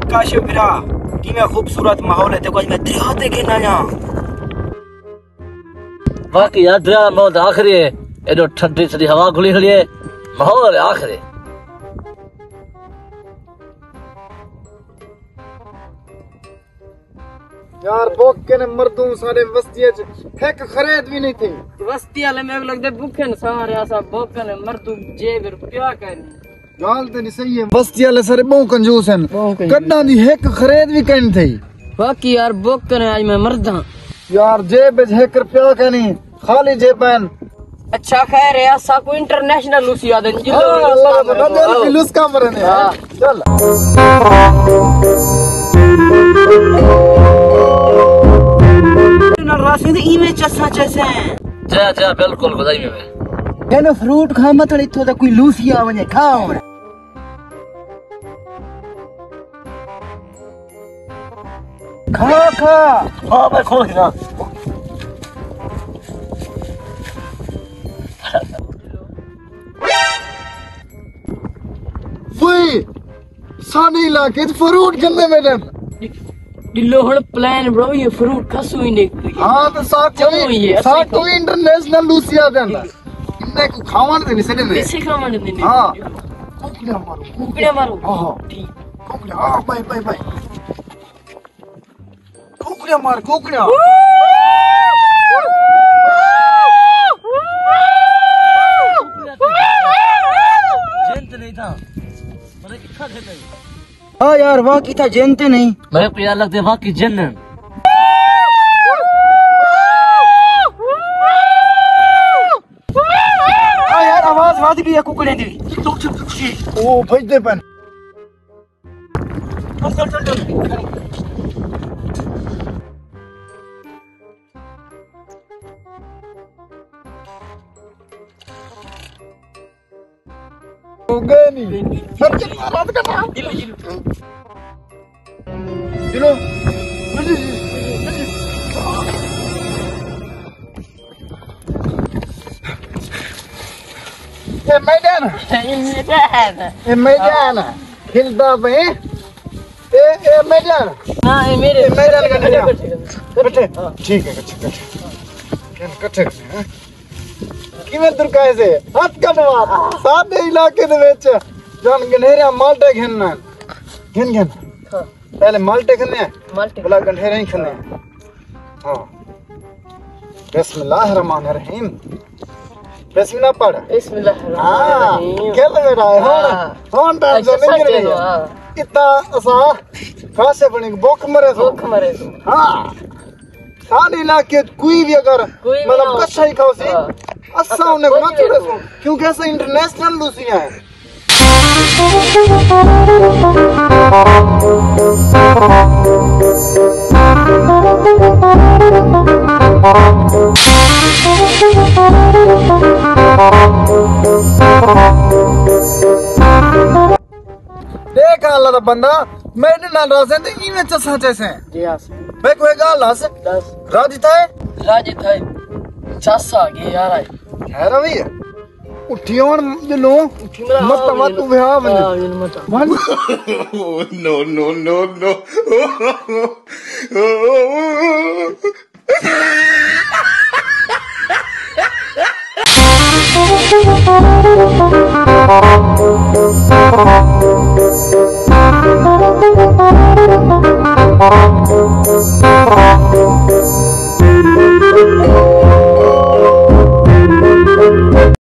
काशिफ बिरा कि मैं खूबसूरत माहौल है देखो मैं दरिया देखे ना यहाँ बाकी यार दरिया मौत आखिरी है एडो ठंडी सड़ी हवा खुली खड़ी है माहौल आखिरी यार बोके ने मर्दों सारे बस्तियां एक खरीद भी नहीं थी बस्ती वाले में लगदे भूखे न सारे ऐसा बोके ने मर्दू जेब रुपया कहनी गाल तो नहीं सही है बस्ती वाले सारे बहु कंजूस हैं कड्डा दी एक खरीद भी कहनी थी बाकी यार बोके ने आज मैं मर्दा यार जेब में 1 रुपया कहनी खाली जेबन अच्छा खैर है ऐसा को इंटरनेशनल लूसिया दे अल्लाह का नजर लूस का मरने चल ना राशि दे इमे चसा जैसे जा जा बिल्कुल गुजाई में एनो फ्रूट खा मत इथो ता कोई लूसिया वने खाओ खा खा हां भाई खोल ना वही साने इलाके फ्रूट गन्ने में ने दिल्लो हण प्लान ब्रो ये फ्रूट कसू ही नहीं हां तो साथ को इंटरनेशनल लूसिया देंदा इन्ने को खावन दे निसे ने इसे खावन दे हां कुकड़े मारो हां ठीक कुकड़े हां बाय बाय बाय कुकड़े मार कुकड़े जेंत नहीं था मैंने इतना खेता है हां यार वहां की था जानते नहीं मेरे को यार लगते वहां की जन हां यार आवाज वाज भी है कुकड़े दी ओ भेज दे पन चल हो गए नहीं सर चल बात करना चलो ये मैदान खिलता पे ए मैदान ना ये मेरे मैदान कट्ठे ठीक है कट्ठे किवें दुरकाए से हाथ कटवा सादे इलाके दे विच जान गनेरा माल्टे खेलना घिन पहले माल्टे खने भला गनेरा ही खने हां बिस्मिल्लाहिर्रहमानिर्रहीम बिस्मिल्लाह पढ़ बिस्मिल्लाहिर्रहमानिर्रहीम खेल मेरा है होन टाइम से नहीं रही इतना असा कासे बनी भूख मरे हां सारे इलाके कोई भी अगर मतलब कच्चा ही खाओ सी असा उन्हें ना छोड़े सो क्योंकि ऐसा इंटरनेशनल लूसियां है देख अल्लाह दा बंदा मेरे नाल रासे ते इवें चसा जैसे जी हां मैं कोई गाल हस राजी था चसा के यार है रवि उठी और दिलो मत तू विहां मन नो नो नो नो